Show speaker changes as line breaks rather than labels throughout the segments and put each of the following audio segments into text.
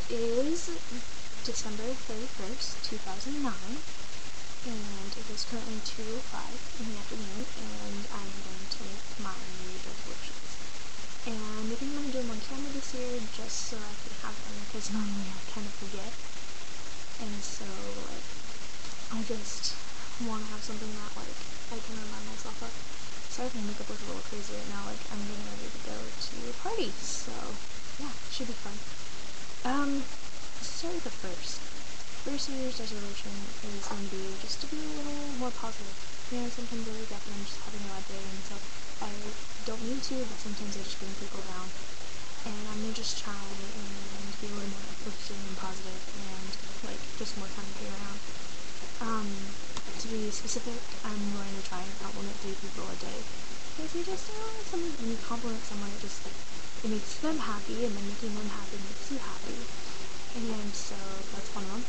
is December 31st, 2009, and it is currently 2:05 in the afternoon, and I'm going to make my New Year's resolutions. And I think I'm going to do them on camera this year, just so I can have them, because normally I kind of forget. And so, I just want to have something that, I can remind myself of. Sorry if my makeup looks a little crazy right now, I'm getting ready to go to a party, so, yeah, it should be fun. Start with the first. First New Year's resolution is going to be just to be a little more positive. You know, sometimes I wake up and I'm just having a bad day, and so I don't mean to, but sometimes I just bring people down. And I'm going to just try and be a little more uplifting and positive and, just more fun to be around. To be specific, I'm going to try and compliment 3 people a day. Because when you compliment someone, it makes them happy, and then making them happy makes you happy. And so that's one of them.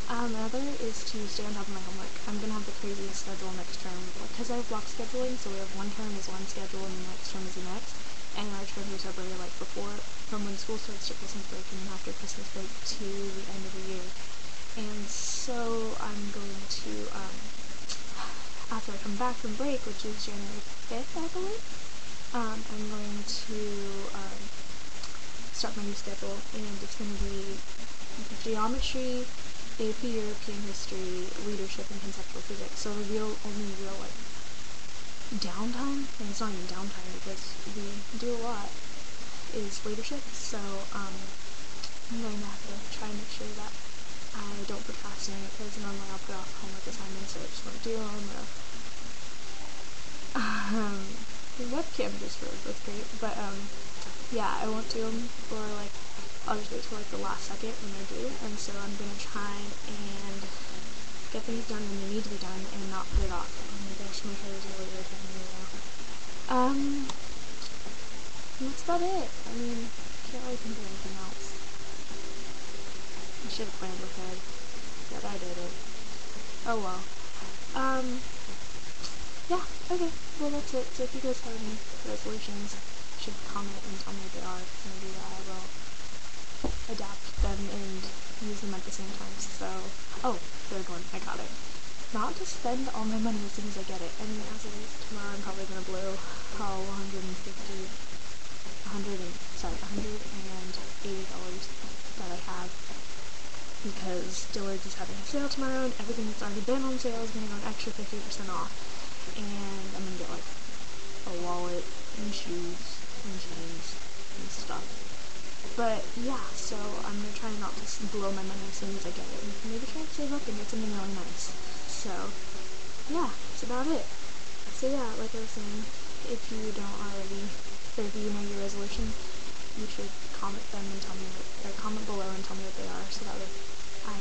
Another is to stay on top of my homework. I'm going to have the craziest schedule next term, because I have block scheduling, so we have one term is one schedule and the next term is the next, and our terms are separated from when school starts to Christmas break, and then after Christmas break to the end of the year. And so I'm going to, after I come back from break, which is January 5th, I believe, I'm going to start my new schedule, and it's going to be geometry, AP European history, leadership, and conceptual physics. So the only real downtime, and it's not even downtime because we do a lot, is leadership. So I'm going to have to try and make sure that I don't procrastinate, because normally I'll put off homework assignments, so I just won't do them. The webcam just froze, that's great. But yeah, I won't do them for I'll just wait till the last second when they're due, and so I'm going to try and get things done when they need to be done and not put it off. Oh my gosh, my hair is really irritating me now. That's about it. Can't really think of anything else. I should have planned ahead, but I didn't. Oh well. Yeah, okay, well that's it. So if you guys have any resolutions, you should comment and tell me what they are, because maybe I will adapt them and use them at the same time. So, third one, I got it. Not to spend all my money as soon as I get it. As it is, tomorrow I'm probably going to blow $180 that I have, because Dillard's is having a sale tomorrow, and everything that's already been on sale is going to go an extra 50% off. And I'm going to get a wallet and shoes and chains and stuff. But yeah, so I'm going to try not to blow my money as soon as I get it, and maybe try to save up and get something really nice. So yeah, that's about it. So yeah, like I was saying, if you don't already, or if you know your resolutions, you should comment them and comment below and tell me what they are, so that way I